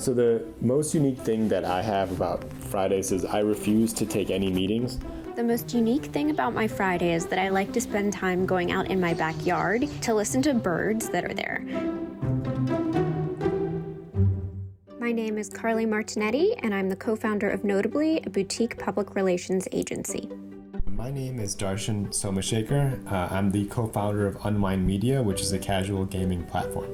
So the most unique thing that I have about Fridays is I refuse to take any meetings. The most unique thing about my Friday is that I like to spend time going out in my backyard to listen to birds that are there. My name is Carly Martinetti, and I'm the co-founder of Notably, a boutique public relations agency. My name is Darshan Somashekar. I'm the co-founder of Unwind Media, which is a casual gaming platform.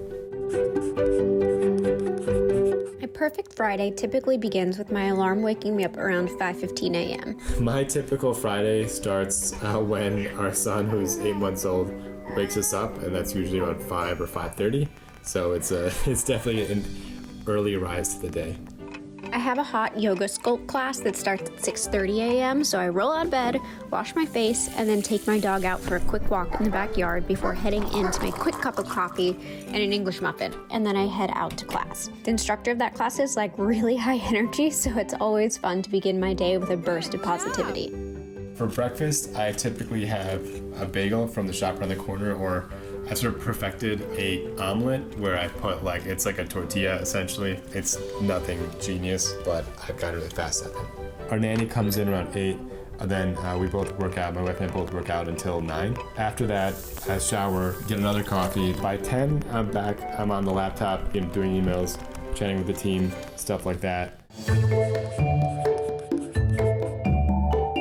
My perfect Friday typically begins with my alarm waking me up around 5:15 a.m. My typical Friday starts when our son, who's 8 months old, wakes us up, and that's usually around 5 or 5:30. So it's definitely an early rise to the day. I have a hot yoga sculpt class that starts at 6:30 a.m., so I roll out of bed, wash my face, and then take my dog out for a quick walk in the backyard before heading in to make a quick cup of coffee and an English muffin, and then I head out to class. The instructor of that class is like really high energy, so it's always fun to begin my day with a burst of positivity. For breakfast, I typically have a bagel from the shop around the corner, or I sort of perfected a omelet where I put it's like a tortilla essentially. It's nothing genius, but I've gotten really fast at it. Our nanny comes in around 8, and then we both work out. My wife and I both work out until 9. After that, I shower, get another coffee. By 10, I'm back. I'm on the laptop, doing emails, chatting with the team, stuff like that.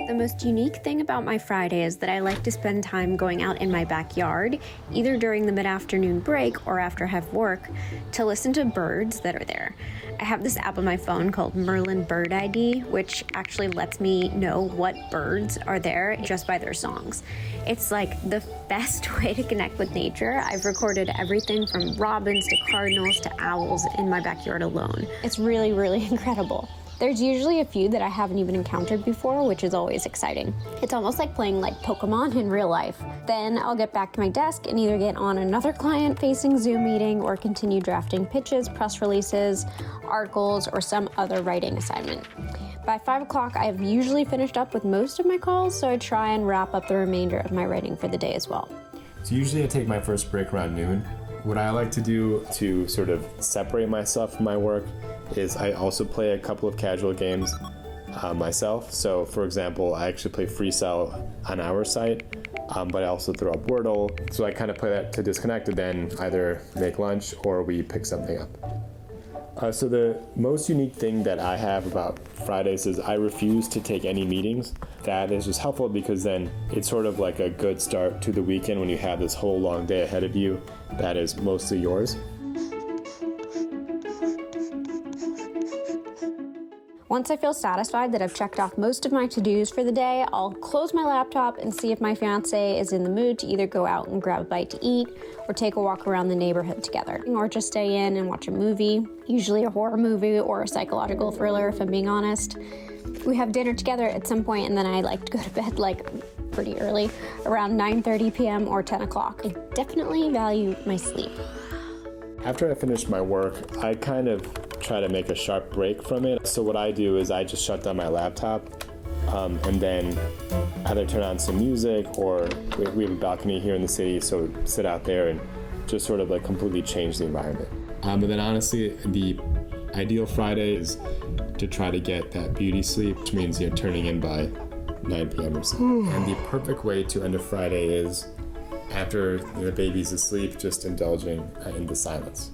The most unique thing about my Friday is that I like to spend time going out in my backyard, either during the mid-afternoon break or after I have work, to listen to birds that are there. I have this app on my phone called Merlin Bird ID, which actually lets me know what birds are there just by their songs. It's like the best way to connect with nature. I've recorded everything from robins to cardinals to owls in my backyard alone. It's really, really incredible. There's usually a few that I haven't even encountered before, which is always exciting. It's almost like playing Pokemon in real life. Then I'll get back to my desk and either get on another client-facing Zoom meeting or continue drafting pitches, press releases, articles, or some other writing assignment. By 5 o'clock, I've usually finished up with most of my calls, so I try and wrap up the remainder of my writing for the day as well. So usually I take my first break around noon. What I like to do to sort of separate myself from my work is I also play a couple of casual games myself. So for example, I actually play Free Cell on our site, but I also throw up Wordle. So I kind of play that to disconnect and then either make lunch or we pick something up. So the most unique thing that I have about Fridays is I refuse to take any meetings. That is just helpful because then it's sort of like a good start to the weekend when you have this whole long day ahead of you that is mostly yours. Once I feel satisfied that I've checked off most of my to-dos for the day, I'll close my laptop and see if my fiance is in the mood to either go out and grab a bite to eat or take a walk around the neighborhood together, or just stay in and watch a movie, usually a horror movie or a psychological thriller if I'm being honest. We have dinner together at some point and then I like to go to bed pretty early, around 9:30 p.m. or 10 o'clock. I definitely value my sleep. After I finish my work, I kind of try to make a sharp break from it. So what I do is I just shut down my laptop and then either turn on some music or we have a balcony here in the city, so sit out there and just sort of completely change the environment. But then honestly, the ideal Friday is to try to get that beauty sleep, which means turning in by 9 p.m. or so. And the perfect way to end a Friday is after the baby's asleep, just indulging in the silence.